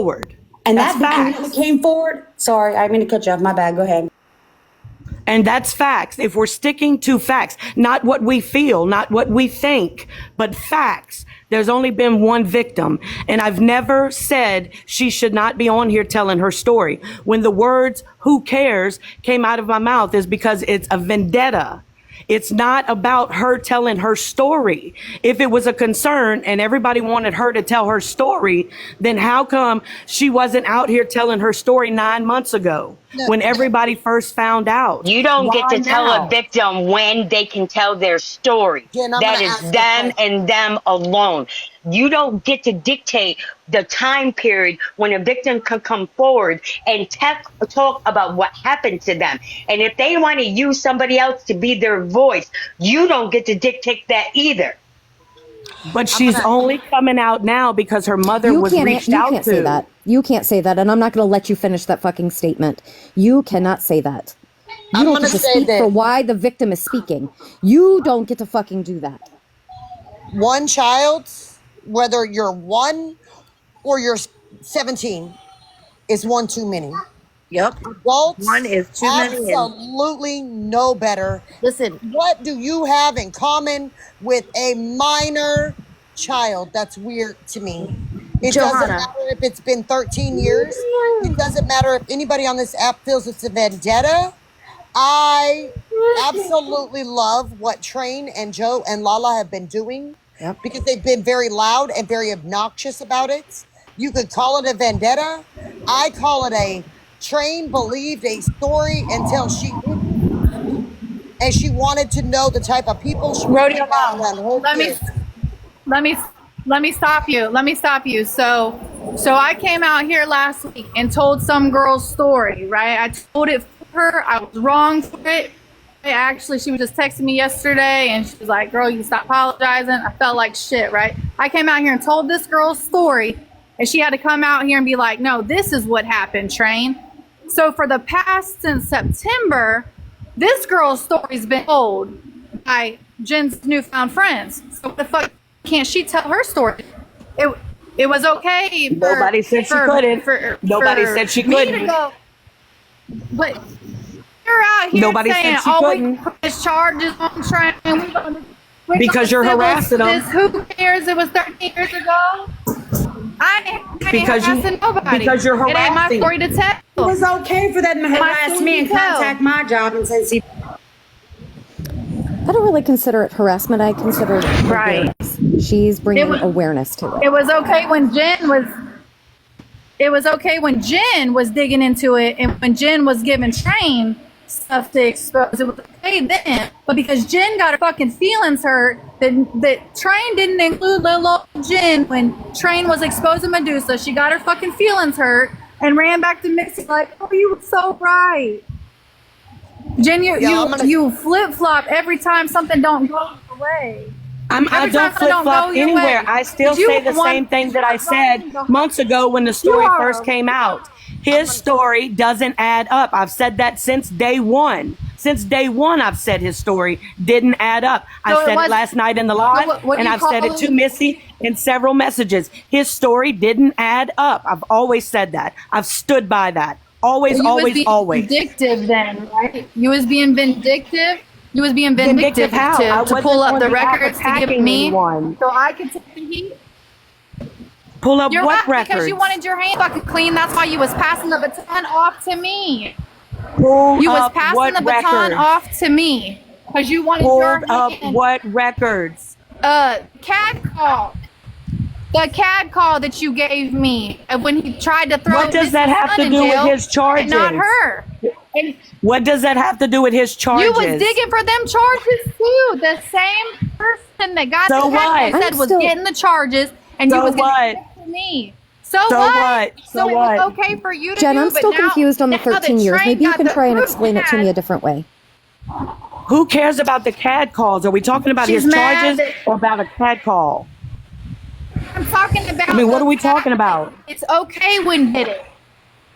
forward. And that's that facts. came forward. Sorry, I didn't mean to cut you off. My bad. Go ahead. And that's facts. If we're sticking to facts, not what we feel, not what we think, but facts. There's only been one victim. And I've never said she should not be on here telling her story. When the words, who cares, came out of my mouth is because it's a vendetta. It's not about her telling her story. If it was a concern and everybody wanted her to tell her story, then how come she wasn't out here telling her story 9 months ago when everybody first found out? You don't get to tell a victim when they can tell their story. That is them and them alone. You don't get to dictate the time period when a victim can come forward and talk about what happened to them. And if they want to use somebody else to be their voice, you don't get to dictate that either. But she's only coming out now because her mother was reached out to. You can't say that. You can't say that, and I'm not going to let you finish that fucking statement. You cannot say that. You don't get to speak for why the victim is speaking. You don't get to fucking do that. One child, whether you're 1 or you're 17, is one too many. Yep. Adults, one is too many. Absolutely no better. Listen, what do you have in common with a minor child? That's weird to me. It doesn't matter if it's been 13 years. It doesn't matter if anybody on this app feels it's a vendetta. I absolutely love what Train and Joe and Lala have been doing because they've been very loud and very obnoxious about it. You could call it a vendetta. I call it a Train believed a story until she didn't. And she wanted to know the type of people she Let me stop you. Let me stop you. So I came out here last week and told some girl's story, right? I told it for her. I was wrong for it. Actually, she was just texting me yesterday and she was like, girl, you stop apologizing. I felt like shit, right? I came out here and told this girl's story and she had to come out here and be like, no, this is what happened, Train. So for the past since September, this girl's story's been told by Jen's newfound friends. So what the fuck can't she tell her story? It was okay. Nobody said she couldn't. Nobody said she couldn't. But you're out here Nobody saying, said she couldn't. we put this charges on Train. Because you're harassing them. Who cares? It was 13 years ago. I ain't harassing nobody. Because you're harassing. It ain't my story to tell. It was okay for them to harass me and contact my job and say, I don't really consider it harassment. I consider it awareness. She's bringing awareness to it. It was okay when Jen was. It was okay when Jen was digging into it, and when Jen was giving Train stuff to expose, it was okay then. But because Jen got her fucking feelings hurt, that Train didn't include little Jen when Train was exposing Medusa. She got her fucking feelings hurt and ran back to Mixie like, oh, you were so right. Jen, you flip flop every time something don't go your way. I don't flip flop anywhere. I still say the same thing that I said months ago when the story first came out. His story doesn't add up. I've said that since day one. Since day one, I've said his story didn't add up. I said it last night in the live, and I've said it to Missy in several messages. His story didn't add up. I've always said that. I've stood by that. Always. Vindictive then, right? You was being vindictive. You was being vindictive to pull up the records to give me, so I could take the heat. Pull up what records? Because you wanted your hands fucking clean. That's why you was passing the baton off to me. Pull you was up passing what the baton off to me because you wanted your hands. Pulled up what records? CAD call. The CAD call that you gave me when he tried to throw. What does that have to do with his charges? Not her. And what does that have to do with his charges? You was digging for them charges too. The same person that got the CAD call said was getting the charges, and you was getting it to me. So what? So it was okay for you to Jen, do, I'm still confused on the 13 years. Maybe you can try and explain it to me a different way. Who cares about the CAD calls? Are we talking about his charges or about a CAD call? I'm talking about. I mean, what are we talking about? It's okay when you did it.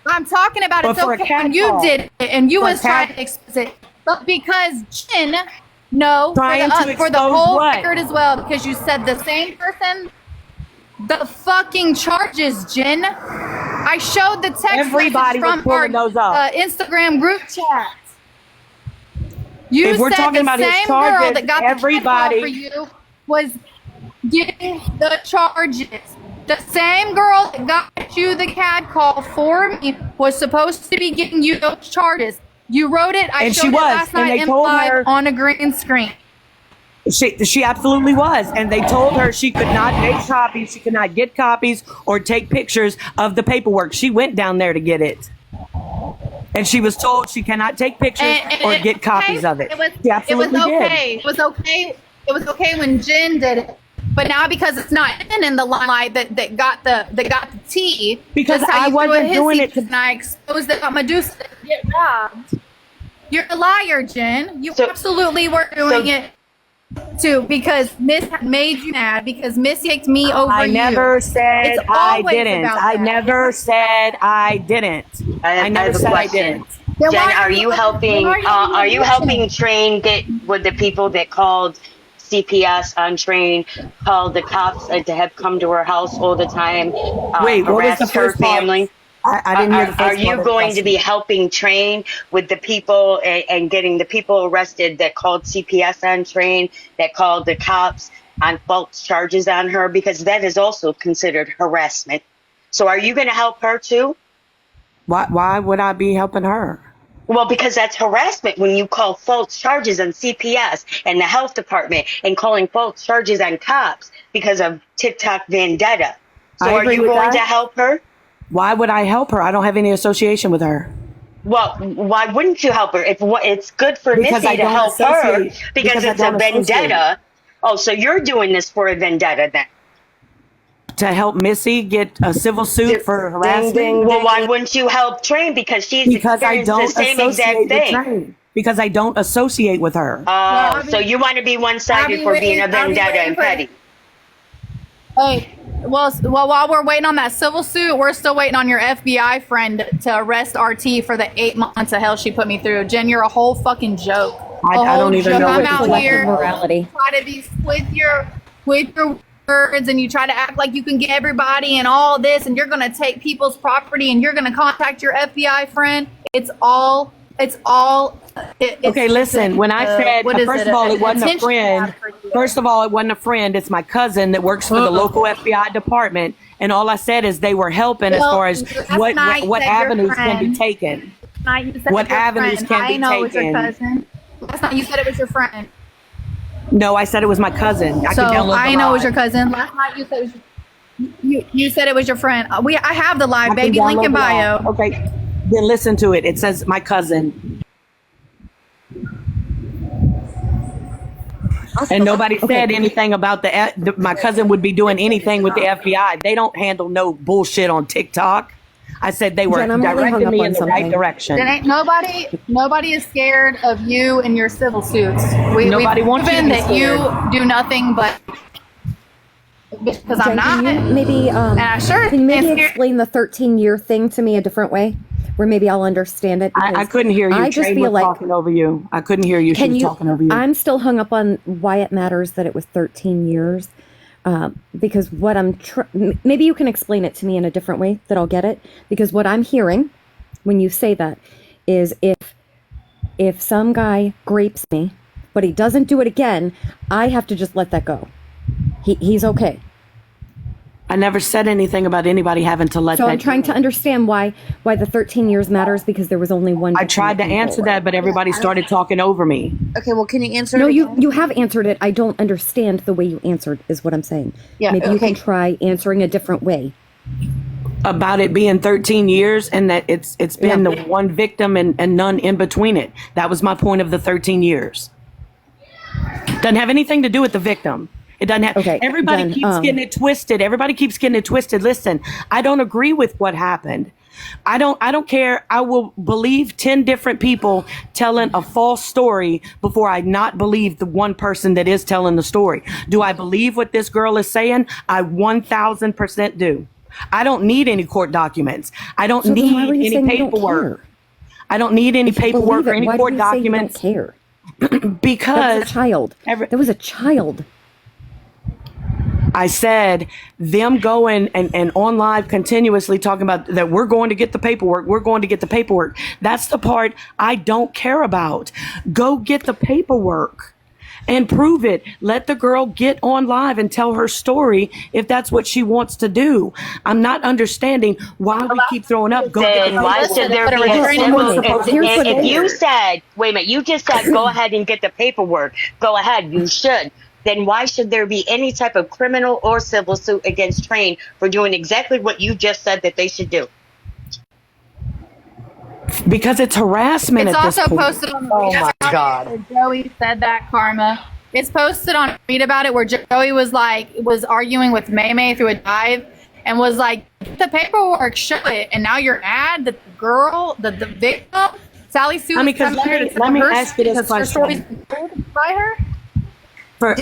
I'm talking about it's okay when you did it and you was trying to expose it. But because Jen, for the whole record as well, because you said the same person, the fucking charges, Jen. I showed the text Everybody message was from pulling our those up. Instagram group chat. You If we're said talking the about his same girl charges, that got the everybody- cat call for you was getting the charges. The same girl that got you the CAD call for me was supposed to be getting you those charges. You wrote it. I And showed she it was, last and night they in told live her- on a green screen. She absolutely was. And they told her she could not make copies, she could not get copies or take pictures of the paperwork. She went down there to get it. And she was told she cannot take pictures or get copies of it. She absolutely did. It was okay. It was okay when Jen did it. But now because it's not in the limelight that got the tea. Because just how I you threw wasn't his doing tea, it to- and I exposed that Medusa to get robbed. You're a liar, Jen. You absolutely were doing it too because Miss made you mad because Miss kicked me over you. I never said It's I always didn't. about I that. never said I didn't. I never have a said I question. didn't. Then Jen, why are you helping? Are you helping train get with the people that called CPS on train, called the cops to have come to her house all the time, Wait, what was harass the her first part? family? I didn't hear the first Are part you of the going to question. be helping train with the people and getting the people arrested that called CPS on train, that called the cops on false charges on her? Because that is also considered harassment. So are you going to help her too? Why would I be helping her? Well, because that's harassment when you call false charges on CPS and the health department and calling false charges on cops because of TikTok vendetta. So I are agree you with going to that. help her? Why would I help her? I don't have any association with her. Well, why wouldn't you help her? If it's good for Because Missy I to don't help her associate. because Because I it's a don't associate. vendetta. Oh, so you're doing this for a vendetta then? To help Missy get a civil suit for harassment? Well, why wouldn't you help Train? Because she's Because I experienced the don't same associate exact with thing. Train. Because I don't associate with her. Oh, so you want to be one-sided for being a vendetta and petty. Hey, well, while we're waiting on that civil suit, we're still waiting on your FBI friend to arrest RT for the 8 months of hell she put me through. Jen, you're a whole fucking joke. I don't even know I'm what out to here say. Morality. try to be with your words, and you try to act like you can get everybody and all this, and you're going to take people's property, and you're going to contact your FBI friend. It's all. Okay, listen, when I said, first of all, it wasn't a friend. First of all, it wasn't a friend. It's my cousin that works for the local FBI department. And all I said is they were helping as far as what avenues can be taken. What avenues can be taken? I know it's your taken. cousin. Last night you said it was your friend. No, I said it was my cousin. So can download I the know it was live. your cousin. Last night you said it was you said it was your friend. I have the live, I can baby. Link download in the bio. live. Okay, then listen to it. It says my cousin. And nobody said anything about my cousin would be doing anything with the FBI. They don't handle no bullshit on TikTok. I said they were Jen, I'm really hung directing up me on in the something. right direction. Then ain't nobody is scared of you and your civil suits. Nobody we've wants you to proven be that scared. you do nothing but because I'm Jen, not. can you maybe I sure can you maybe can't hear- explain the 13-year thing to me a different way, where maybe I'll understand it? I because couldn't hear you. I just Train feel was like talking over you. I couldn't hear you. She was talking over you. I'm still hung up on why it matters that it was 13 years. Because what maybe you can explain it to me in a different way that I'll get it. Because what I'm hearing when you say that is if some guy grapes me, but he doesn't do it again, I have to just let that go. He's okay. I never said anything about anybody having to let So that I'm trying go. to understand why the 13 years matters, because there was only one. I tried to answer that, but everybody started talking over me. Okay, well, can you answer? No, it you again? you have answered it. I don't understand the way you answered, is what I'm saying. Yeah, Maybe you okay. can try answering a different way. About it being 13 years and that it's been the one victim and none in between it. That was my point of the 13 years. Doesn't have anything to do with the victim. It doesn't have. Okay, Everybody Jen, keeps getting it twisted. Everybody keeps getting it twisted. Listen, I don't agree with what happened. I don't care. I will believe 10 different people telling a false story before I not believe the one person that is telling the story. Do I believe what this girl is saying? I 1000% do. I don't need any court documents. I don't So then why need were you any saying you don't paperwork. care? I don't need any If you paperwork believe or it, any why court do you say you don't documents care? That was because a child. That was a child. I said them going and on live continuously talking about that we're going to get the paperwork. We're going to get the paperwork. That's the part I don't care about. Go get the paperwork and prove it. Let the girl get on live and tell her story if that's what she wants to do. I'm not understanding why we keep throwing up. Go get the Then why paperwork. should there be a civil? If you said, wait a minute, you just said go ahead and get the paperwork. Go ahead, you should. Then why should there be any type of criminal or civil suit against Train for doing exactly what you just said that they should do? Because it's harassment It's at this also point. posted on the Read About It where Joey said that, Karma. It's posted on Read About It where Joey was arguing with May through a dive and was like, get the paperwork, show it. And now you're mad that the girl, the victim, Sally Sue, let me ask you this question. By her?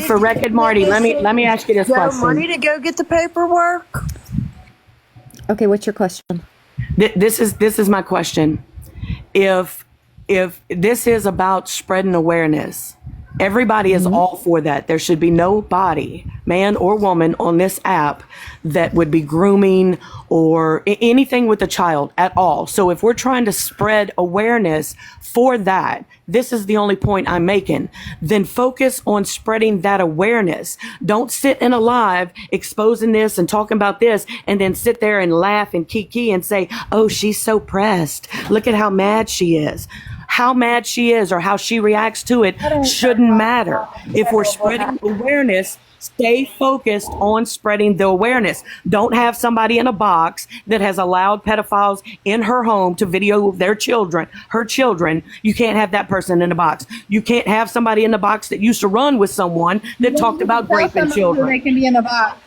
For record, Marty, let me ask you this question. Money to go get the paperwork? Okay, what's your question? This is my question. If this is about spreading awareness, everybody is all for that. There should be nobody, man or woman, on this app that would be grooming or anything with a child at all. So if we're trying to spread awareness for that, this is the only point I'm making. Then focus on spreading that awareness. Don't sit in a live exposing this and talking about this and then sit there and laugh and kiki and say, oh, she's so pressed. Look at how mad she is. How mad she is or how she reacts to it shouldn't matter. If we're spreading awareness, stay focused on spreading the awareness. Don't have somebody in a box that has allowed pedophiles in her home to video their children, her children. You can't have that person in a box. You can't have somebody in the box that used to run with someone that talked about raping children. They can be in a box.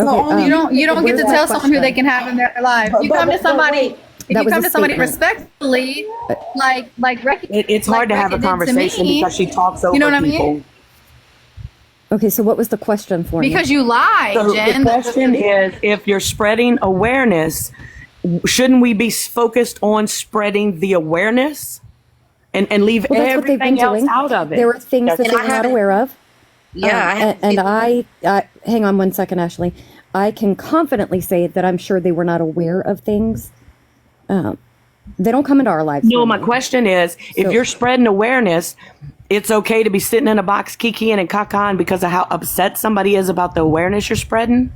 Okay, You don't get to tell someone who they can have in their life. You come to somebody. If you come to somebody respectfully, It's hard to have a conversation because she talks over people. Okay, so what was the question for me? Because you lied, So Jen. the question is, if you're spreading awareness, shouldn't we be focused on spreading the awareness and leave Well, that's what they've been everything else doing. out of it? There are things that they're not aware of. Yeah, and I hang on one second, Ashley. I can confidently say that I'm sure they were not aware of things. They don't come into our lives. No, my question is, if you're spreading awareness, it's okay to be sitting in a box kikiing and cacaing because of how upset somebody is about the awareness you're spreading?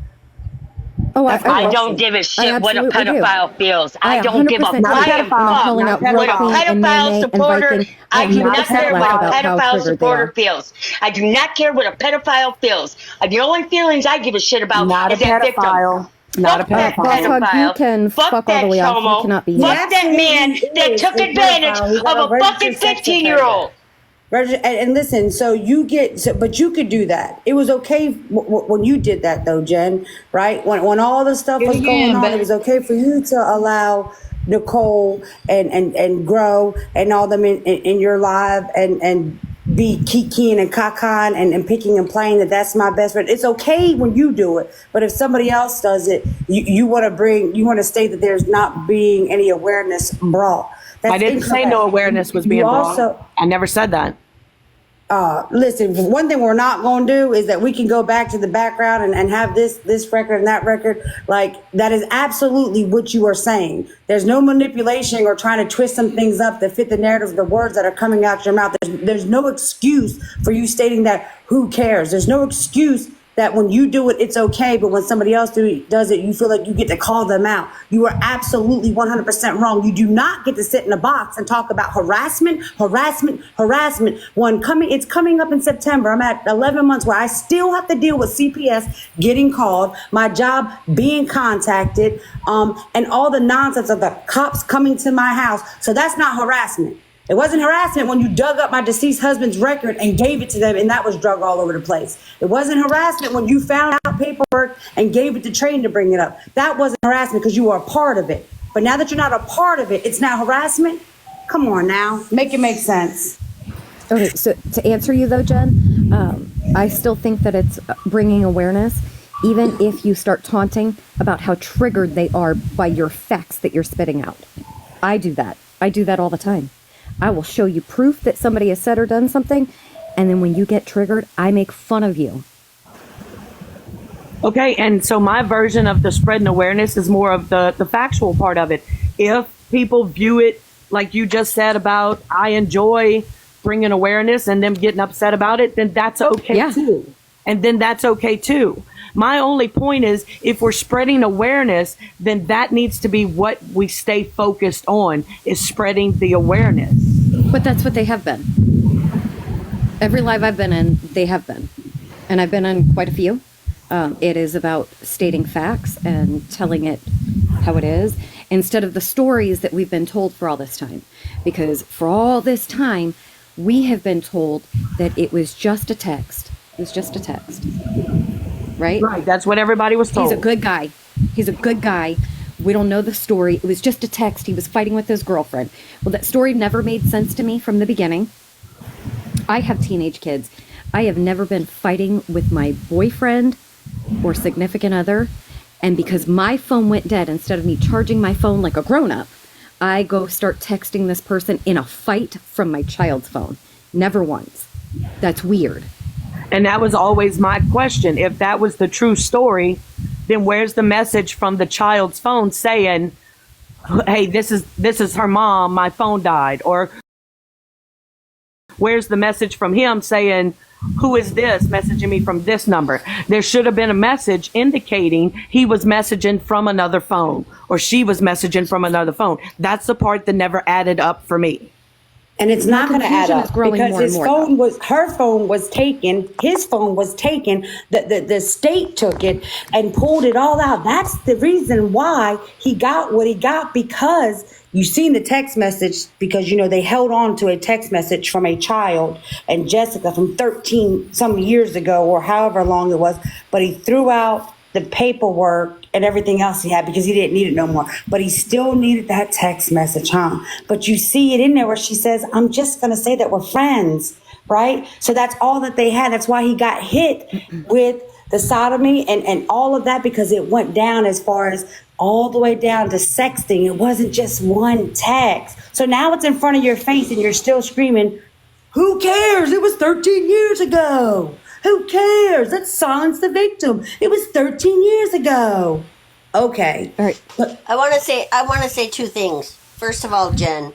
Oh, I don't give a shit what a pedophile feels. I don't give a 100% flying calling fuck out what a Rosie and pedophile Nene supporter. and Viking. I do not 100% care what laugh a about how pedophile triggered they supporter are. feels. I do not care what a pedophile feels. The only feelings I give a shit about Not is a that victim. pedophile. Not a Fuck that pedophile. Boss Hog, you can Fuck fuck all that the way off. You homo. cannot be Fuck here. that man that took advantage of a fucking 15-year-old. And listen, so you get, but you could do that. It was okay when you did that, though, Jen. Right? When all the stuff was going on, it was okay for you to allow Nicole and Grow and all them in your live and be kikiing and cacaing and picking and playing that's my best friend. It's okay when you do it, but if somebody else does it, you want to state that there's not being any awareness brought. I didn't say no awareness was being brought. I never said that. Listen, one thing we're not going to do is that we can go back to the background and have this record and that record. Like, that is absolutely what you are saying. There's no manipulation or trying to twist some things up that fit the narrative of the words that are coming out your mouth. There's no excuse for you stating that who cares. There's no excuse that when you do it, it's okay, but when somebody else does it, you feel like you get to call them out. You are absolutely 100% wrong. You do not get to sit in a box and talk about harassment. It's coming up in September. I'm at 11 months where I still have to deal with CPS getting called, my job being contacted, and all the nonsense of the cops coming to my house. So that's not harassment. It wasn't harassment when you dug up my deceased husband's record and gave it to them, and that was drug all over the place. It wasn't harassment when you found out paperwork and gave it to Train to bring it up. That wasn't harassment because you were a part of it. But now that you're not a part of it, it's now harassment? Come on now. Make it make sense. Okay, so to answer you though, Jen, I still think that it's bringing awareness, even if you start taunting about how triggered they are by your facts that you're spitting out. I do that. I do that all the time. I will show you proof that somebody has said or done something, and then when you get triggered, I make fun of you. Okay, and so my version of the spreading awareness is more of the factual part of it. If people view it like you just said about, I enjoy bringing awareness and them getting upset about it, then that's okay too. And then that's okay too. My only point is, if we're spreading awareness, then that needs to be what we stay focused on, is spreading the awareness. But that's what they have been. Every live I've been in, they have been. And I've been on quite a few. It is about stating facts and telling it how it is, instead of the stories that we've been told for all this time. Because for all this time, we have been told that it was just a text. It was just a text. Right? Right, that's what everybody was told. He's a good guy. He's a good guy. We don't know the story. It was just a text. He was fighting with his girlfriend. Well, that story never made sense to me from the beginning. I have teenage kids. I have never been fighting with my boyfriend or significant other. And because my phone went dead, instead of me charging my phone like a grown-up, I go start texting this person in a fight from my child's phone. Never once. That's weird. And that was always my question. If that was the true story, then where's the message from the child's phone saying, hey, this is her mom, my phone died? Or where's the message from him saying, who is this messaging me from this number? There should have been a message indicating he was messaging from another phone, or she was messaging from another phone. That's the part that never added up for me. And it's not going to add up because his phone was, her phone was taken, his phone was taken, the state took it and pulled it all out. That's the reason why he got what he got, because you seen the text message, because, you know, they held on to a text message from a child and Jessica from 13 some years ago or however long it was, but he threw out the paperwork and everything else he had because he didn't need it no more. But he still needed that text message, huh? But you see it in there where she says, I'm just going to say that we're friends, right? So that's all that they had. That's why he got hit with the sodomy and all of that, because it went down as far as all the way down to sexting. It wasn't just one text. So now it's in front of your face and you're still screaming, who cares? It was 13 years ago. Who cares? Let's silence the victim. It was 13 years ago. Okay. All right. I want to say two things. First of all, Jen,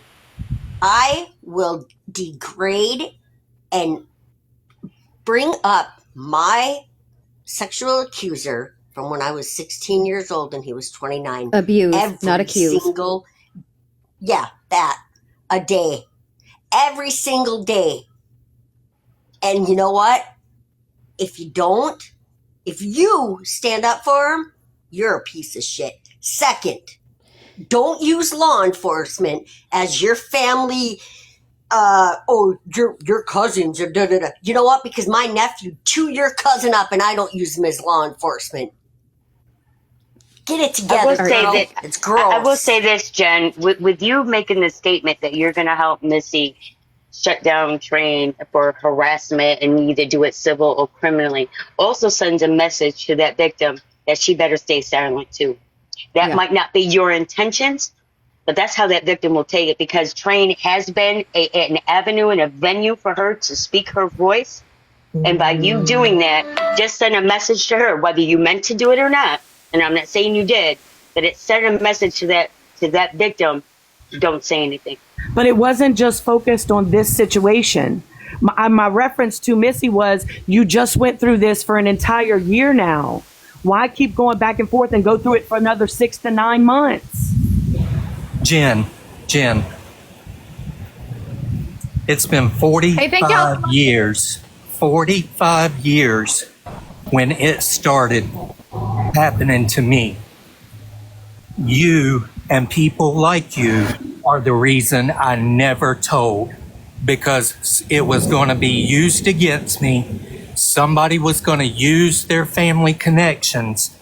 I will degrade and bring up my sexual accuser from when I was 16 years old and he was 29. Abused, not accused. That. A day. Every single day. And you know what? If you stand up for him, you're a piece of shit. Second, don't use law enforcement as your family, your cousins or da-da-da. You know what? Because my nephew chewed your cousin up and I don't use him as law enforcement. Get it together, it's gross. I will say this, Jen, with you making the statement that you're going to help Missy shut down train for harassment and either do it civil or criminally, also sends a message to that victim that she better stay silent too. That might not be your intentions, but that's how that victim will take it, because train has been an avenue and a venue for her to speak her voice. And by you doing that, just send a message to her, whether you meant to do it or not. And I'm not saying you did, but it sent a message to that victim. Don't say anything. But it wasn't just focused on this situation. My reference to Missy was, you just went through this for an entire year now. Why keep going back and forth and go through it for another 6 to 9 months? Jen, it's been 45 years, 45 years when it started happening to me. You and people like you are the reason I never told, because it was going to be used against me. Somebody was going to use their family connections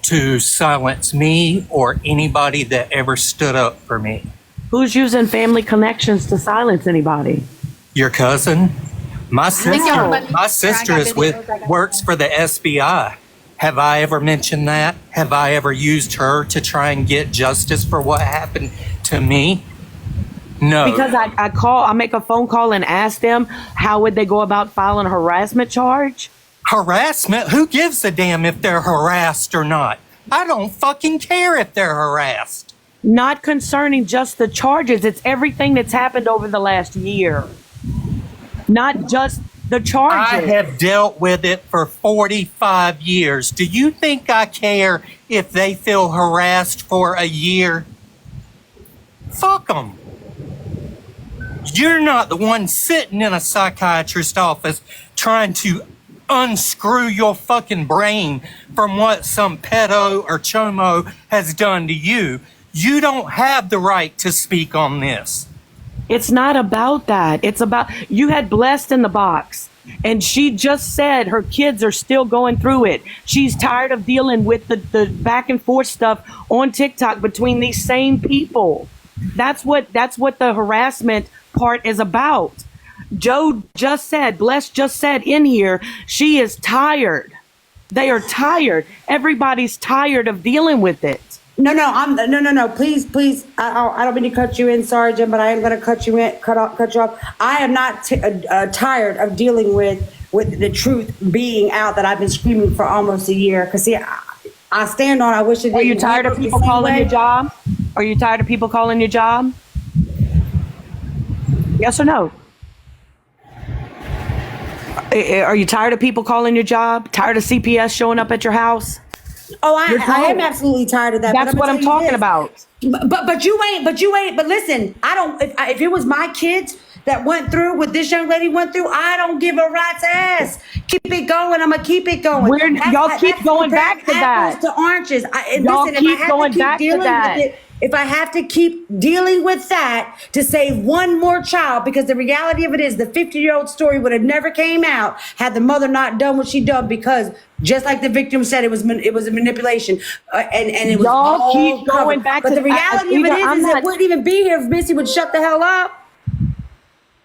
to silence me or anybody that ever stood up for me. Who's using family connections to silence anybody? Your cousin? My sister works for the SBI. Have I ever mentioned that? Have I ever used her to try and get justice for what happened to me? No. Because I make a phone call and ask them how would they go about filing a harassment charge. Harassment? Who gives a damn if they're harassed or not? I don't fucking care if they're harassed. Not concerning just the charges. It's everything that's happened over the last year. Not just the charges. I have dealt with it for 45 years. Do you think I care if they feel harassed for a year? Fuck them. You're not the one sitting in a psychiatrist's office trying to unscrew your fucking brain from what some pedo or chomo has done to you. You don't have the right to speak on this. It's not about that. It's about, you had Blessed in the box, and she just said her kids are still going through it. She's tired of dealing with the back and forth stuff on TikTok between these same people. That's what the harassment part is about. Joe just said, Bless just said in here, she is tired. They are tired. Everybody's tired of dealing with it. No, please. I don't mean to cut you in, sorry, Jim, but I am going to cut you off. I am not tired of dealing with the truth being out that I've been screaming for almost a year. Because see, I stand on. I wish it. Are you tired of people calling your job? Are you tired of people calling your job? Yes or no? Are you tired of people calling your job? Tired of CPS showing up at your house? Oh, I am absolutely tired of that. That's what I'm talking about. But you ain't. But listen, I don't. If it was my kids that went through what this young lady went through, I don't give a rat's ass. Keep it going. I'm gonna keep it going. Y'all keep going back to that. Apples to oranges. Y'all keep going back to that. If I have to keep dealing with that to save one more child, because the reality of it is the 50-year-old story would have never came out had the mother not done what she done, because just like the victim said, it was a manipulation, and it was y'all all keep going covered. back but to the reality of it is it wouldn't even be here if Missy would shut the hell up.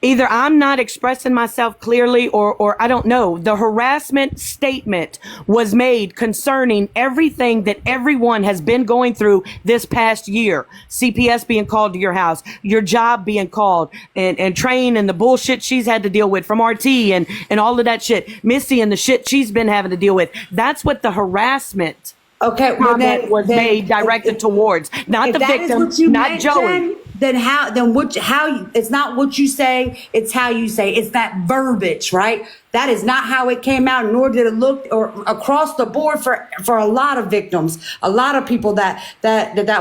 Either I'm not expressing myself clearly, or I don't know. The harassment statement was made concerning everything that everyone has been going through this past year. CPS being called to your house, your job being called, and Train and the bullshit she's had to deal with from RT and all of that shit. Missy and the shit she's been having to deal with. That's what the harassment comment was made directed towards. Not the victim, not Joey. How it's not what you say, it's how you say. It's that verbiage, right? That is not how it came out, nor did it look or across the board for a lot of victims, a lot of people that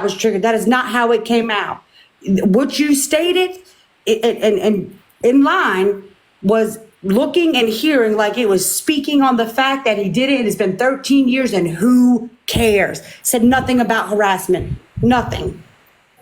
was triggered. That is not how it came out. What you stated and in line was looking and hearing like it was speaking on the fact that he did it. It's been 13 years and who cares? Said nothing about harassment. Nothing.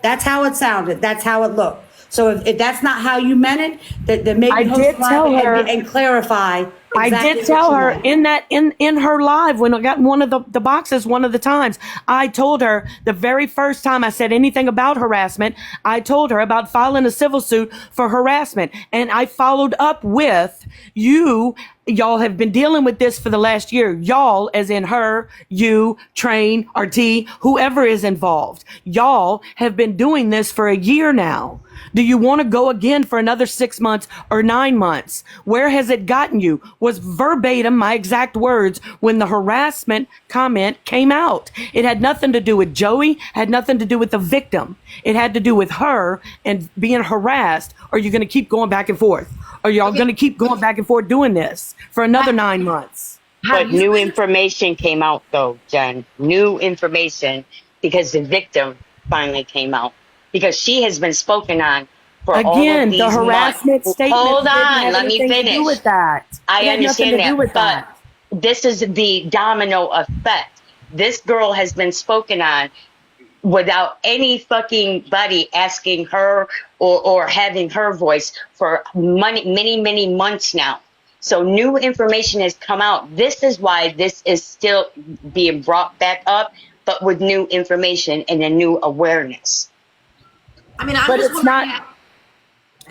That's how it sounded. That's how it looked. So if that's not how you meant it, then maybe I did tell her and clarify. I did tell her in her live when I got one of the boxes one of the times. I told her the very first time I said anything about harassment, I told her about filing a civil suit for harassment. And I followed up with y'all have been dealing with this for the last year. Y'all, as in her, you, Train, RT, whoever is involved. Y'all have been doing this for a year now. Do you want to go again for another 6 months or 9 months? Where has it gotten you? Was verbatim my exact words when the harassment comment came out. It had nothing to do with Joey, had nothing to do with the victim. It had to do with her and being harassed. Are you going to keep going back and forth? Are y'all going to keep going back and forth doing this for another 9 months? But new information came out, though, Jen. New information, because the victim finally came out. Because she has been spoken on for all of these the harassment months. statement. Hold on, let me finish. With that. I understand that, but this is the domino effect. This girl has been spoken on without any fucking buddy asking her or having her voice for many months now. So new information has come out. This is why this is still being brought back up, but with new information and a new awareness. I mean, but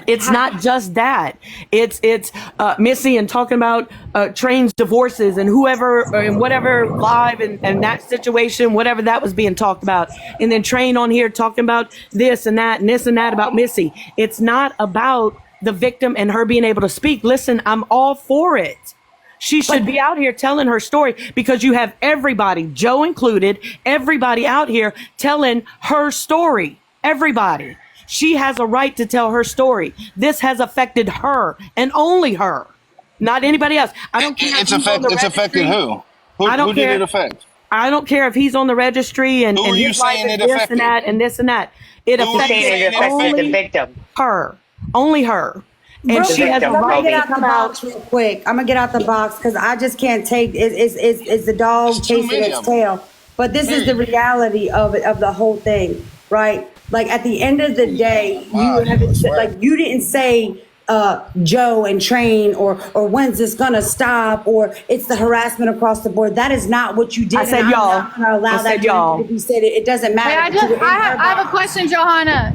it's not just that. It's Missy and talking about Train's divorces and whoever and whatever live and that situation, whatever that was being talked about. And then Train on here talking about this and that and this and that about Missy. It's not about the victim and her being able to speak. Listen, I'm all for it. She should be out here telling her story because you have everybody, Joe included, everybody out here telling her story. Everybody. She has a right to tell her story. This has affected her and only her, not anybody else. I don't care. It's affected who? I don't Who care. did it affect? I don't care if he's on the registry and Who are you his life saying is it this affected? and that and this and that. It Who are you affected saying it affected? The only victim. her. Only her. And Real she quick, has a I'm gonna right get to out the come box out. real quick. I'm gonna get out the box because I just can't take it. It's the dog There's too chasing many its of 'em. tail. But this is the reality of it, of the whole thing, right? Like at the end of the day, you Wow, haven't I said, swear. like you didn't say Joe and train or when's this gonna stop or it's the harassment across the board. That is not what you did. I said and I'm y'all. not gonna allow I that said y'all. to be said. It doesn't matter. Hey, but you were in I her have a box. question, Johanna.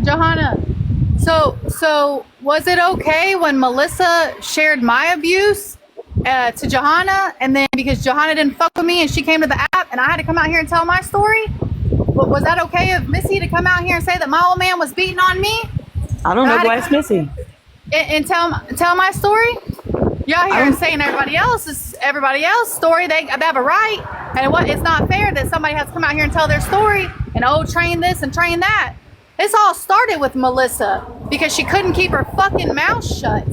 So was it okay when Melissa shared my abuse to Johanna, and then because Johanna didn't fuck with me and she came to the app and I had to come out here and tell my story? Was that okay of Missy to come out here and say that my old man was beating on me I don't And know. I Go had ask to- Missy. and tell my story? Y'all here saying everybody else's story. They have a right, and it's not fair that somebody has to come out here and tell their story and train this and train that. This all started with Melissa because she couldn't keep her fucking mouth shut.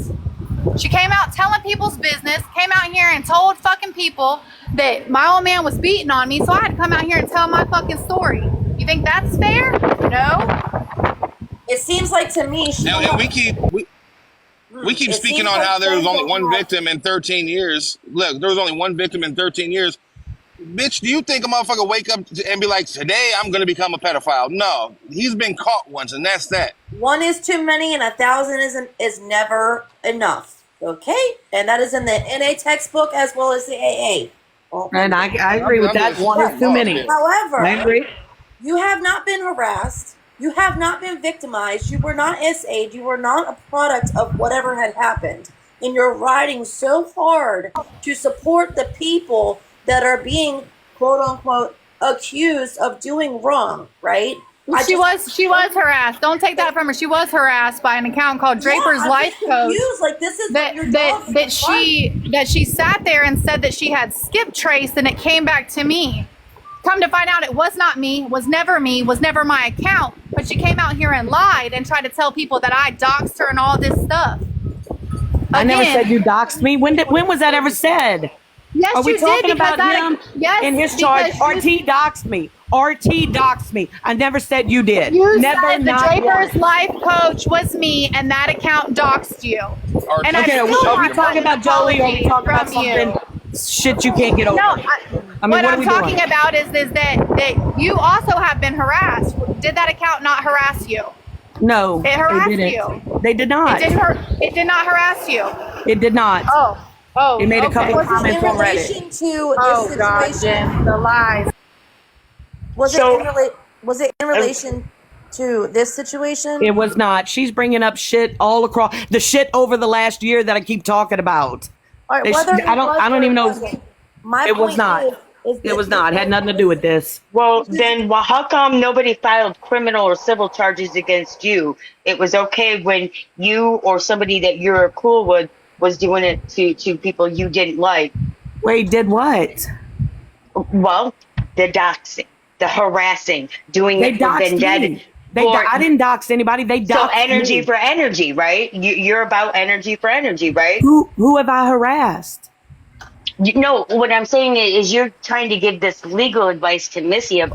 She came out telling people's business, came out here and told fucking people that my old man was beating on me, so I had to come out here and tell my fucking story. You think that's fair? No. It seems like to me, And we keep It speaking seems on like how there was Joe only don't one have- victim in 13 years. Look, there was only one victim in 13 years. Bitch, do you think a motherfucker wake up and be like, today I'm going to become a pedophile? No, he's been caught once, and that's that. one is too many and 1,000 is never enough. Okay, and that is in the NA textbook as well as the AA. Well, And I agree with that. One is too many. however, I agree. you have not been harassed. You have not been victimized. You were not SA'd. You were not a product of whatever had happened. And you're riding so hard to support the people that are being, quote unquote, accused of doing wrong, right? She was harassed. Don't take that from her. She was harassed by an account called Draper's I'm Life just Coach. confused. Like, this is what your dog's That she sat there and said that she had skip traced and it came back to me. Come to find out it was not me, was never my account, but she came out here and lied and tried to tell people that I doxed her and all this stuff. I never Again, said you doxed me. When was that ever said? Yes, Are we you did, talking because about him yes, in his charge? because RT doxed me. RT doxed me. I never said you did. You Never, said the not Draper's once. Life Coach was me, and that account doxed you. And I Okay, are still we want talking about Jolie or are we talking about from you. something shit you can't get over? No, I mean, what what are I'm we talking doing? about is that you also have been harassed. Did that account not harass you? No, It harassed they didn't. you. They did not. It did not harass you. It did not. Oh, It made a couple okay. comments on Reddit. relation to Oh this God, situation? Jen, the lies. Was So- it in relation to this situation? It was not. She's bringing up shit all across the shit over the last year that I keep talking about. All right, They- whether I don't even know. My It was point not. is It was not. It had nothing to do with this. Well, then how come nobody filed criminal or civil charges against you? It was okay when you or somebody that you're cool with was doing it to people you didn't like. Wait, did what? Well, the doxing, the harassing, doing They it for doxed vendetta. me. for- I didn't dox anybody. They doxed So energy me. for energy, right? You're about energy for energy, right? Who have I harassed? No, what I'm saying is you're trying to give this legal advice to Missy of,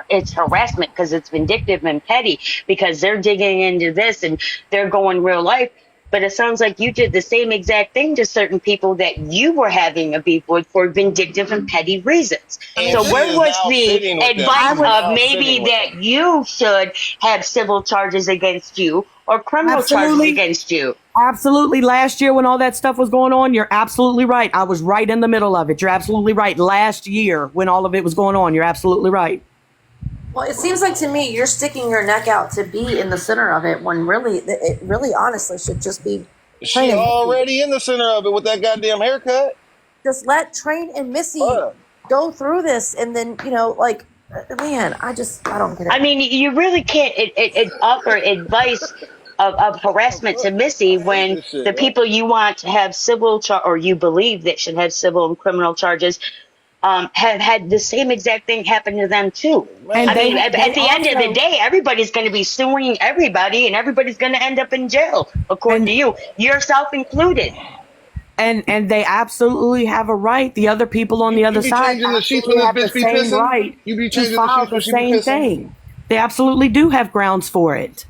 it's harassment because it's vindictive and petty because they're digging into this and they're going real life. But it sounds like you did the same exact thing to certain people that you were having a beef with for vindictive and petty reasons. And So she where is was now the sitting with them. advice She's now of maybe sitting with that them. you should have civil charges against you or criminal charges Absolutely. against you? Absolutely. Last year when all that stuff was going on, you're absolutely right. I was right in the middle of it. You're absolutely right. Last year when all of it was going on, you're absolutely right. Well, it seems like to me you're sticking your neck out to be in the center of it when really it really honestly should just be She Train and already in the center of it with that goddamn haircut. just let Train and Missy Fuck. go through this, and then man, I don't get it. I mean, you really can't offer advice of harassment to Missy I hate when this shit, the man. people you want to have or you believe that should have civil and criminal charges have had the same exact thing happen to them too. And I Man, mean, they at the end of the also day, everybody's going to be suing everybody, and everybody's going to end up in jail, according to and you, yourself included. and they absolutely have a right. The other people on the you other be side changing the sheets when absolutely this have the bitch be same pissing? right You be to changing the file sheets the when she be same pissing? thing. They absolutely do have grounds for it.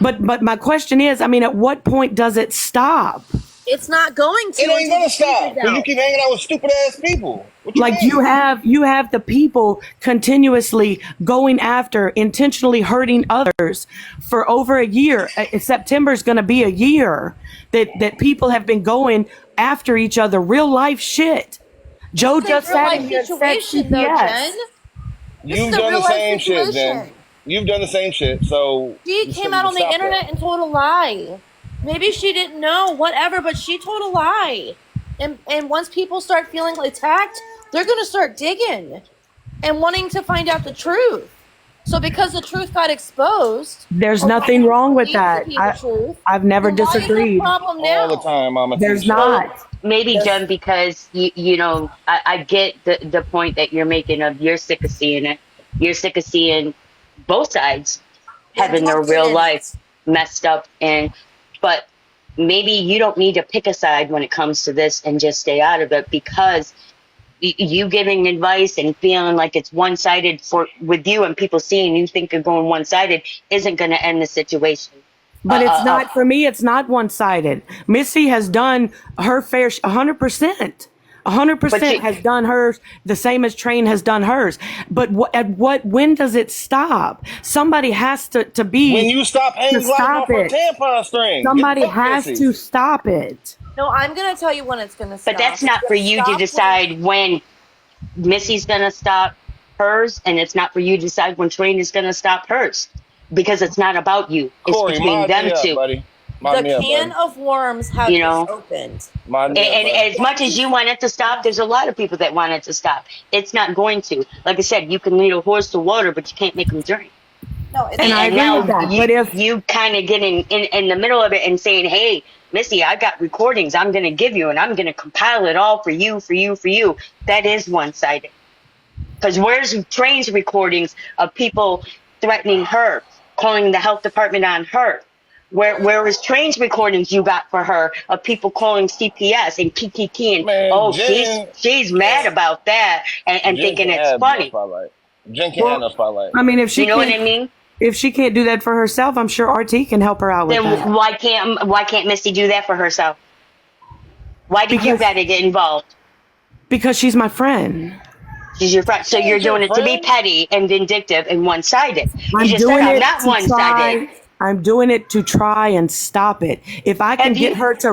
But my question is, I mean, at what point does it stop? It's not going to It ain't until gonna the truth stop is because you out. keep hanging out with stupid ass people. What you Like you mean? have the people continuously going after, intentionally hurting others for over a year. September is going to be a year that people have been going after each other, real life shit. This Joe is a just real sat life in here and said situation, though, CPS. Jen. This is You've a done the real life same shit, Jen. situation. You've done the same shit. So She you came out should on the stop that. internet and told a lie. Maybe she didn't know, whatever, but she told a lie. And once people start feeling attacked, they're gonna start digging and wanting to find out the truth. So because the truth got exposed, There's or what nothing you wrong with believe to that. be the truth, I've never then why is there a disagreed. problem All the now? time, Mama There's Tisha. Well, not. maybe Yes. Jen, because I get the point that you're making of you're sick of seeing it. You're sick of seeing both sides Then having their don't get real in life it. messed up, but maybe you don't need to pick a side when it comes to this and just stay out of it, because you giving advice and feeling like it's one-sided for with you, and people seeing you think you're going one-sided isn't going to end the situation. But it's Uh, not, for me, it's not one sided. Missy has done her fair 100%. but 100% you, has done hers the same as Train has done hers. But when does it stop? Somebody has to When be you stop to hanging gliding stop off her it. tampon string, get the Somebody fuck has Missy. to stop it. No, I'm gonna tell you when it's gonna but stop. that's It's not for gonna you to stop when decide when Missy's going to stop hers, and it's not for you to decide when Train is going to stop hers, because it's not about you. It's Corey, between mod me them up, two. buddy. Mod the me up, can buddy. of worms You had been know, opened. Mod me up, and buddy. as much as you want it to stop, there's a lot of people that want it to stop. It's not going to. Like I said, you can lead a horse to water, but you can't make him drink. No, it's And I And agree with now that. But if you kind of get in the middle of it and saying, hey, Missy, I got recordings I'm going to give you, and I'm going to compile it all for you, for you, for you. That is one-sided. Because where's Train's recordings of people threatening her, calling the health department on her? Where is Train's recordings you got for her of people calling CPS and kiki and Man, oh, she's mad about that, and Jen thinking can it's have no funny. spotlight. Jen can't have well, no spotlight. I mean, You know what I mean? if she can't do that for herself, I'm sure RT can help her out with Then that. why can't Missy do that for herself? Why do you Because got to get involved? she's my friend. She's your friend, so you're Ain't your doing it to be friend. petty and vindictive and one-sided. You I'm just said doing I'm it not to one-sided. try. I'm doing it to try and stop it. If I can Have get you? her to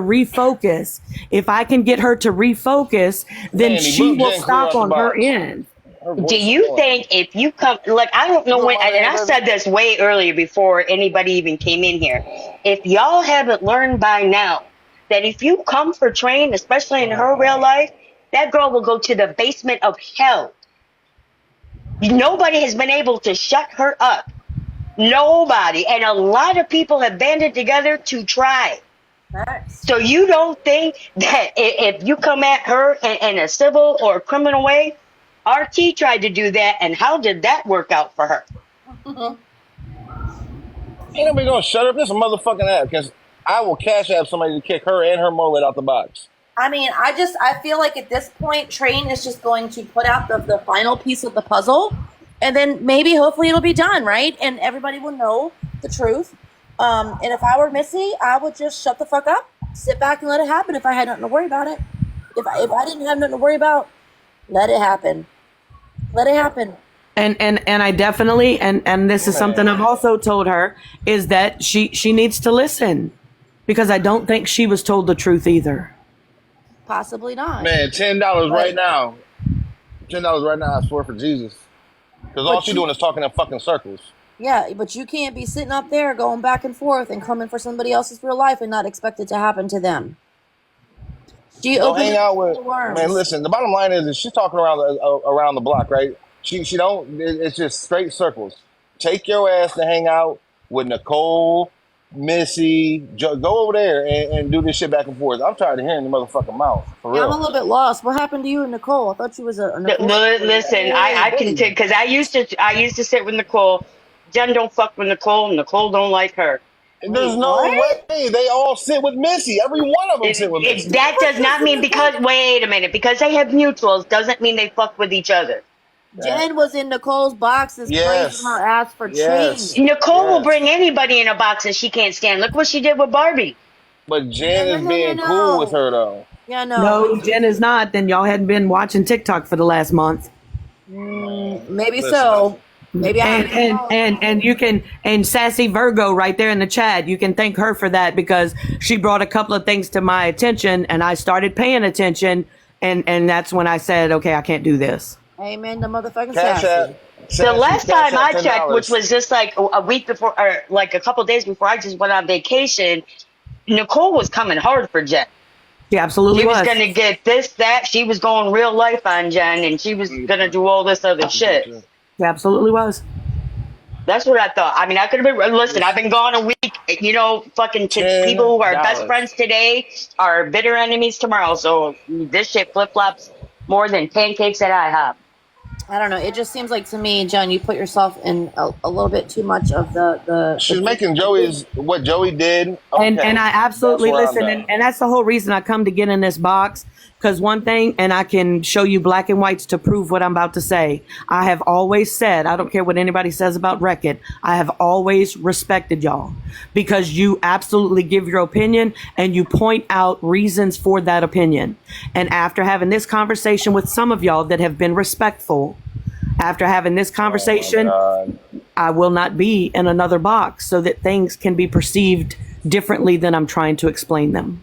refocus, then Mandy, she boot will Jen clear stop out the on her box. end. Her Do voice you annoying. think if you come, like, I don't know You when, want my and I name, said baby? this way earlier before anybody even came in here. If y'all haven't learned by now that if you come for Train, especially in her real life, that girl will go to the basement of hell. Nobody has been able to shut her up. Nobody. And a lot of people have banded together to try. facts. So you don't think that if you come at her in a civil or criminal way, RT tried to do that, and how did that work out for her? Ain't nobody gonna shut up. This is a motherfucking app. Because I will cash app somebody to kick her and her mullet out the box. I mean, I feel like at this point, Train is just going to put out the final piece of the puzzle, and then maybe, hopefully, it'll be done, right? And everybody will know the truth. And if I were Missy, I would just shut the fuck up, sit back and let it happen if I had nothing to worry about it. If I didn't have nothing to worry about, let it happen. Let it happen. And I definitely, and this is something I've also told her, is that she needs to listen, because I don't think she was told the truth either. Possibly not. Man, $10 But- right now. $10 right now, I swear for Jesus. Because all But she you- doing is talking in fucking circles. Yeah, but you can't be sitting up there going back and forth and coming for somebody else's real life and not expect it to happen to them. She Don't opened hang the out can with of worms. man. Listen, the bottom line is she's talking around the block, right? She don't. It's just straight circles. Take your ass to hang out with Nicole Missy, go over there and do this shit back and forth. I'm tired of hearing the motherfucking mouth. For Yeah, I'm a real. little bit lost. What happened to you and Nicole? I thought you was a Nicole. Listen, I can take, because I used to sit with Nicole. Jen don't fuck with Nicole. Nicole don't like her. There's Wait, no what? way. They all sit with Missy. Every one of them sit with Missy. That does not mean because, wait a minute, because they have mutuals doesn't mean they fuck with each other. Jen was in Nicole's boxes praising her ass for Yes. change. Nicole will Yes. bring anybody in a box that she can't stand. Look what she did with Barbie. But Jen is being cool with her though. Yeah, No, Jen is not. Then y'all hadn't been watching TikTok for the last month. Maybe so. Maybe And you can, and Sassy Virgo right there in the chat, you can thank her for that, because she brought a couple of things to my attention and I started paying attention, and that's when I said, okay, I can't do this. Amen to motherfucking Cash Sassy. The last Cash time App I checked, $10. which was just like a week before, or like a couple days before I just went on vacation, Nicole was coming hard for Jen. She absolutely She was was. going to get this, that. She was going real life on Jen, and she was going to do all this other shit. She absolutely was. That's what I thought. I mean, I could have been, listen, I've been gone a week. You know, fucking people who are best $10. friends today are bitter enemies tomorrow. So this shit flip-flops more than pancakes at IHOP. I don't know. It just seems like to me, Jen, you put yourself in a little bit too much of the She's making what Joey did. Okay. And I absolutely That's where I'm listen, at. and that's the whole reason I come to get in this box. Because one thing, and I can show you black and whites to prove what I'm about to say. I have always said, I don't care what anybody says about Wreck-It, I have always respected y'all, because you absolutely give your opinion and you point out reasons for that opinion. And after having this conversation with some of y'all that have been respectful, after having this conversation, I will not be in another box so that things can be perceived differently than I'm trying to explain them.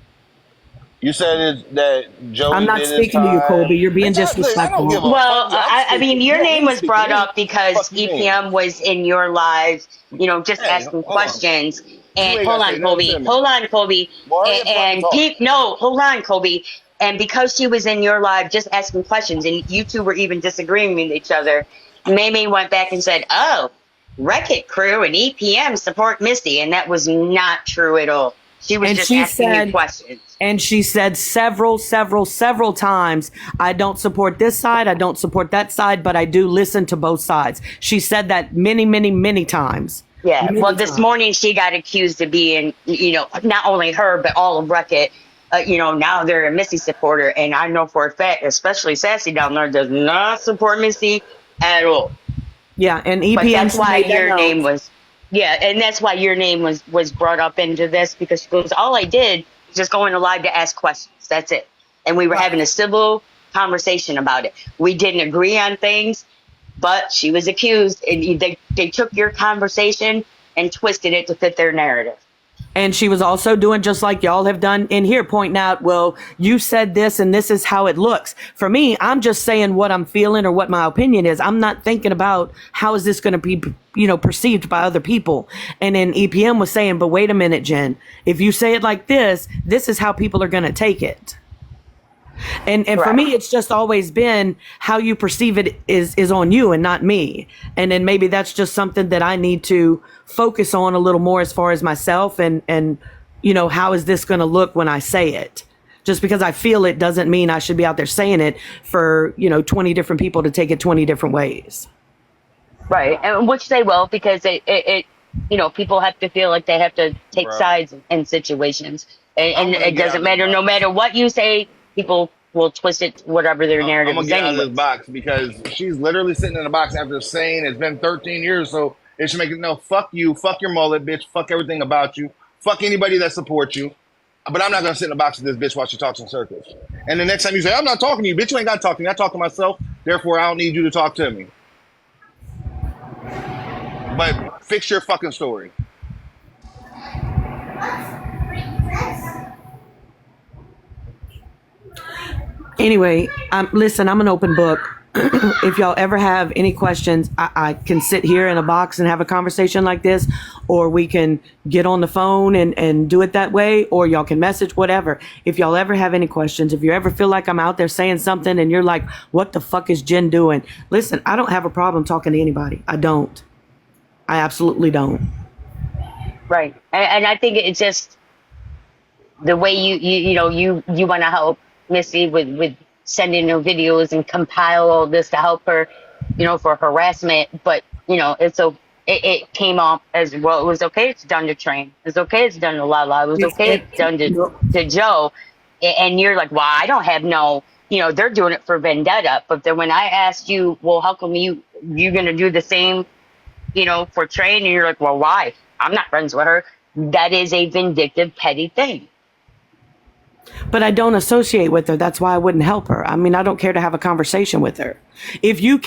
You said that Joey. I'm not did his speaking to you, time. Colby. You're being Exactly. I disrespectful. don't give a Well, fuck. I'm I mean, speaking. your Yeah, name you was speaking. brought You- up because fuck you mean? EPM was in your live, you know, just Hey, asking hold on. questions. And ain't hold gotta say on, nothing Kobe. to me. Hold on, Kobe. Well, hurry up so I can talk. No, hold on, Kobe. And because she was in your live just asking questions, and you two were even disagreeing with each other, Mamie went back and said, "Oh, Wreck-It Crew and EPM support Misty," and that was not true at all. She was And just she asking you said, questions. and she said several times, I don't support this side, I don't support that side, but I do listen to both sides. She said that many times. Yeah. Many Well, this times. morning she got accused of being, you know, not only her but all of Wreck-It. You know, now they're a Missy supporter, and I know for a fact, especially Sassy down there, does not support Missy at all. Yeah, and But EPM that's why made that your note. name was, yeah, and that's why your name was brought up into this, because she goes, all I did was just go into live to ask questions. That's it. And we were having a civil conversation about it. We didn't agree on things, but she was accused, and they took your conversation and twisted it to fit their narrative. And she was also doing just like y'all have done in here, pointing out, well, you said this and this is how it looks. For me, I'm just saying what I'm feeling or what my opinion is. I'm not thinking about how is this going to be, you know, perceived by other people. And then EPM was saying, but wait a minute, Jen, if you say it like this is how people are going to take it. And for me, it's just always been how you perceive it is on you and not me. And then maybe that's just something that I need to focus on a little more as far as myself and you know, how is this going to look when I say it? Just because I feel it doesn't mean I should be out there saying it for, you know, 20 different people to take it 20 different ways. Right. And which they will, because it you know, people have to feel like they have to take sides in situations. And it doesn't matter. No matter what you say, people will twist it whatever their narrative I'm is gonna get out anyway. of this box because she's literally sitting in the box after saying it's been 13 years. So it should make it no. Fuck you. Fuck your mullet, bitch. Fuck everything about you. Fuck anybody that supports you. But I'm not gonna sit in the box with this bitch while she talks in circles. And the next time you say, I'm not talking to you, bitch, you ain't gotta talk to me. I talk to myself. Therefore, I don't need you to talk to me. But fix your fucking story. Anyway, listen, I'm an open book. If y'all ever have any questions, I can sit here in a box and have a conversation like this, or we can get on the phone and do it that way, or y'all can message, whatever. If y'all ever have any questions, if you ever feel like I'm out there saying something and you're like, what the fuck is Jen doing? Listen, I don't have a problem talking to anybody. I don't. I absolutely don't. Right. And I think it's just the way you want to help Missy with sending her videos and compile all this to help her, for harassment. But it came off as well. It was okay. It's done to Train. It's okay. It's done to Lala. It was okay. It's done to Joe. And you're like, well, I don't have no. They're doing it for vendetta. But then when I asked you, well, how come you're gonna do the same, for Train? And you're like, well, why? I'm not friends with her. That is a vindictive, petty thing. But I don't associate with her. That's why I wouldn't help her. I mean, I don't care to have a conversation with her. If you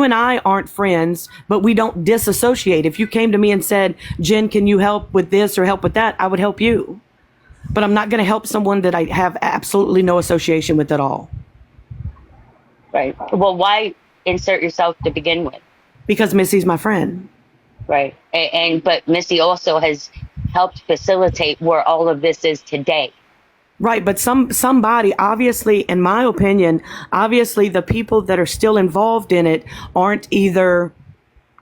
and I aren't friends, but we don't disassociate. If you came to me and said, Jen, can you help with this or help with that? I would help you. But I'm not going to help someone that I have absolutely no association with at all. Right. Well, why insert yourself to begin with? Because Missy's my friend. Right. But Missy also has helped facilitate where all of this is today. Right, but somebody, obviously, in my opinion, obviously the people that are still involved in it aren't either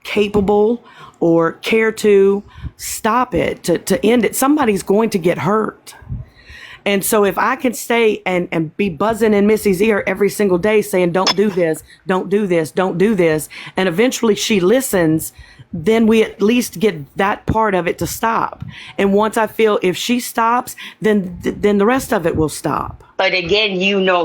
capable or care to stop it, to end it. Somebody's going to get hurt. And so if I can stay and be buzzing in Missy's ear every single day saying, don't do this, don't do this, don't do this, and eventually she listens, then we at least get that part of it to stop. And once I feel if she stops, then the rest of it will stop. But again,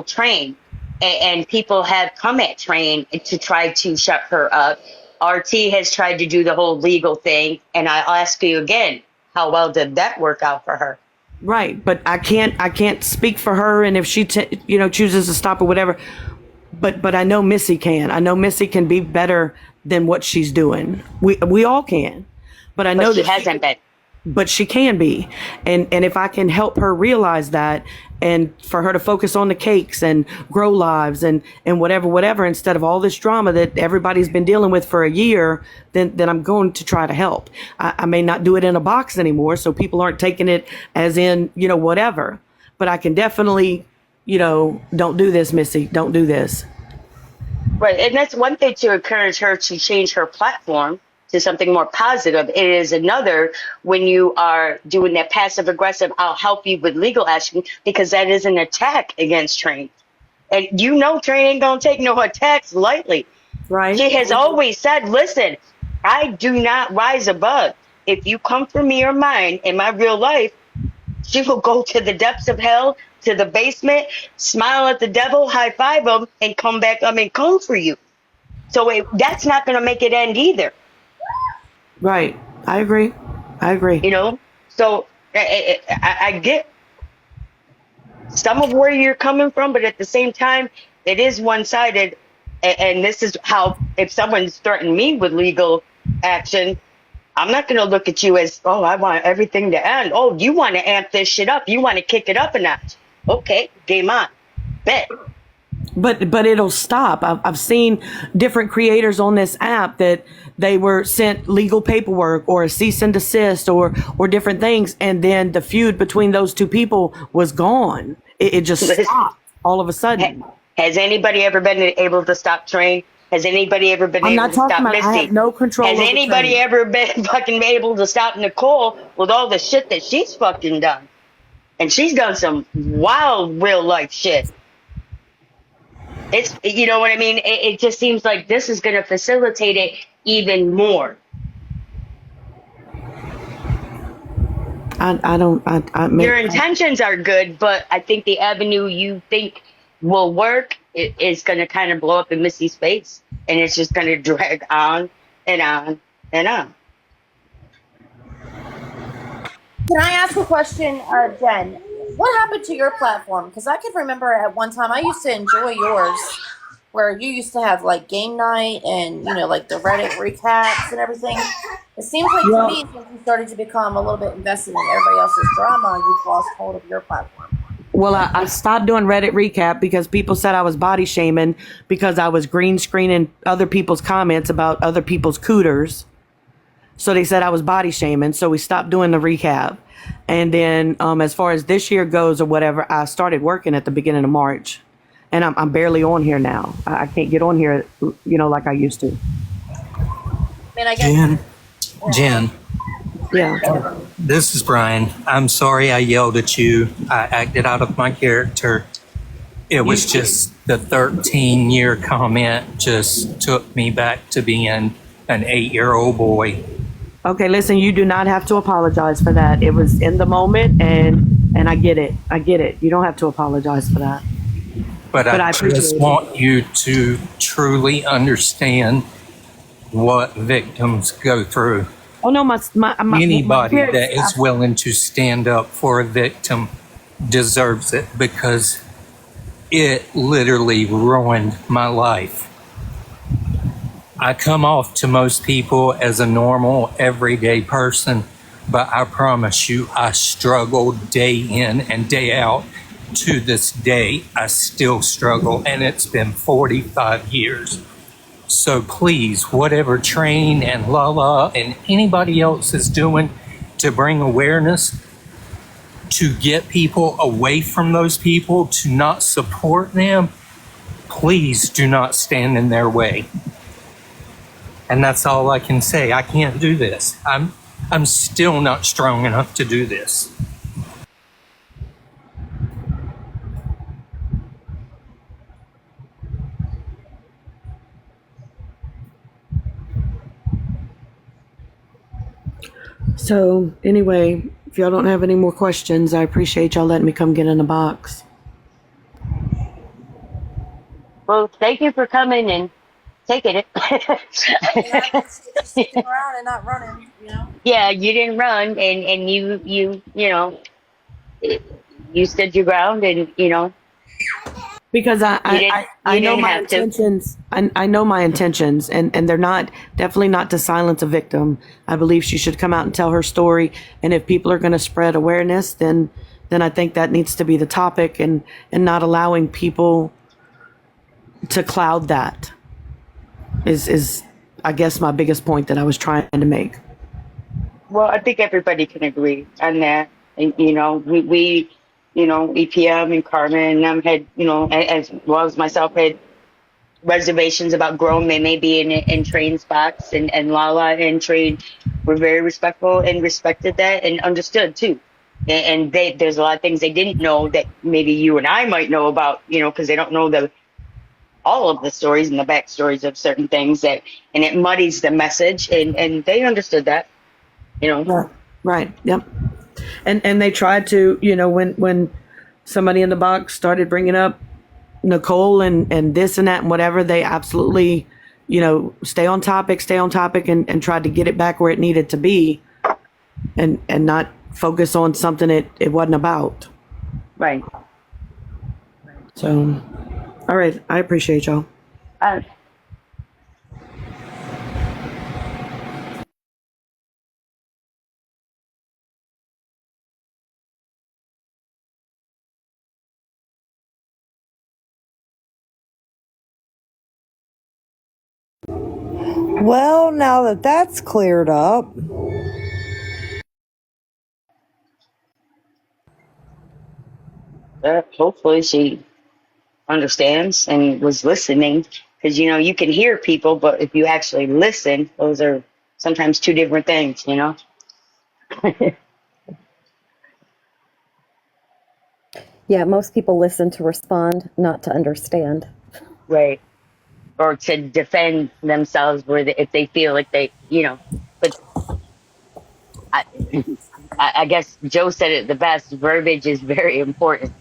Train, and people have come at Train to try to shut her up. RT has tried to do the whole legal thing. And I'll ask you again, how well did that work out for her? Right. But I can't speak for her. And if she, chooses to stop or whatever, but I know Missy can. I know Missy can be better than what she's doing. We all can. But I know she hasn't been. But she can be. And if I can help her realize that, and for her to focus on the cakes and grow lives and whatever, instead of all this drama that everybody's been dealing with for a year, then I'm going to try to help. I may not do it in a box anymore, so people aren't taking it as in, whatever. But I can definitely, don't do this, Missy. Don't do this. Right. And that's one thing to encourage her to change her platform to something more positive. It is another when you are doing that passive aggressive, I'll help you with legal action, because that is an attack against Train. And Train ain't going to take no attacks lightly. Right. She has always said, listen, I do not rise above. If you come for me or mine in my real life, she will go to the depths of hell, to the basement, smile at the devil, high five him, and come back and come for you. So that's not going to make it end either. Right. I agree. So I get some of where you're coming from, but at the same time, it is one-sided. And this is how, if someone's threatened me with legal action, I'm not going to look at you as, oh, I want everything to end. Oh, you want to amp this shit up. You want to kick it up a notch. Okay, game on. Bet. But it'll stop. I've seen different creators on this app that they were sent legal paperwork or a cease and desist or different things, and then the feud between those two people was gone. It just stopped all of a sudden. Has anybody ever been able to stop Train? Has anybody ever been able to stop Misty? I have no control. Has anybody ever been fucking able to stop Nicole with all the shit that she's fucking done? And she's done some wild real life shit. It's, you know what I mean? It just seems like this is going to facilitate it even more. Your intentions are good, but I think the avenue you think will work is going to kind of blow up in Missy's face, and it's just going to drag on and on and on. Can I ask a question, Jen? What happened to your platform? Because I can remember at one time I used to enjoy yours, where you used to have like game night and like the Reddit recaps and everything. It seems like to me, since you started to become a little bit invested in everybody else's drama, you've lost hold of your platform. Well, I stopped doing Reddit recap because people said I was body shaming because I was green screening other people's comments about other people's cooters. So they said I was body shaming. So we stopped doing the recap. And then as far as this year goes or whatever, I started working at the beginning of March. And I'm barely on here now. I can't get on here, like I used to. Jen. Yeah. This is Brian. I'm sorry I yelled at you. I acted out of my character. It was just the 13-year comment just took me back to being an 8-year-old boy. Okay, listen, you do not have to apologize for that. It was in the moment, and I get it. I get it. You don't have to apologize for that. But I appreciate just it. want you to truly understand what victims go through. Oh no, my Anybody parents- that is willing to stand up for a victim deserves it, because it literally ruined my life. I come off to most people as a normal, everyday person, but I promise you, I struggle day in and day out. To this day, I still struggle, and it's been 45 years. So please, whatever Train and Lala and anybody else is doing to bring awareness, to get people away from those people, to not support them, please do not stand in their way. And that's all I can say. I can't do this. I'm still not strong enough to do this. So anyway, if y'all don't have any more questions, I appreciate y'all letting me come get in the box. Well, thank you for coming and taking it. Yeah, just sticking around and not running, you know? Yeah, you didn't run, and you stood your ground, and Because I you know didn't my have to. intentions. I know my intentions, and they're not definitely not to silence a victim. I believe she should come out and tell her story. And if people are going to spread awareness, then I think that needs to be the topic, and not allowing people to cloud that is I guess my biggest point that I was trying to make. Well, I think everybody can agree on that. And, we EPM and Carmen and them had, as well as myself, had reservations about grown men maybe in Train spots, and Lala and Train were very respectful and respected that and understood too. And there's a lot of things they didn't know that maybe you and I might know about, because they don't know all of the stories and the backstories of certain things, and it muddies the message, and they understood that. Right. Yep. And they tried to, when somebody in the box started bringing up Nicole and this and that and whatever, they absolutely, stay on topic and tried to get it back where it needed to be, and not focus on something it wasn't about. Right. So, all right. I appreciate y'all. Well, now that that's cleared up, Hopefully she understands and was listening, because you can hear people, but if you actually listen, those are sometimes two different things. Yeah, most people listen to respond, not to understand. Right. Or to defend themselves, if they feel like but I, I guess Joe said it the best: verbiage is very important.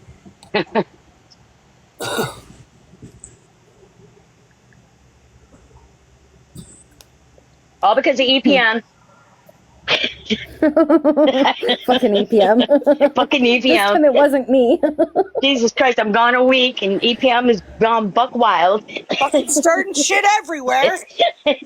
All because of EPM. Fucking EPM. Fucking This time EPM. it wasn't me. Jesus Christ, I'm gone a week, and EPM is gone buck wild. Fucking starting shit everywhere.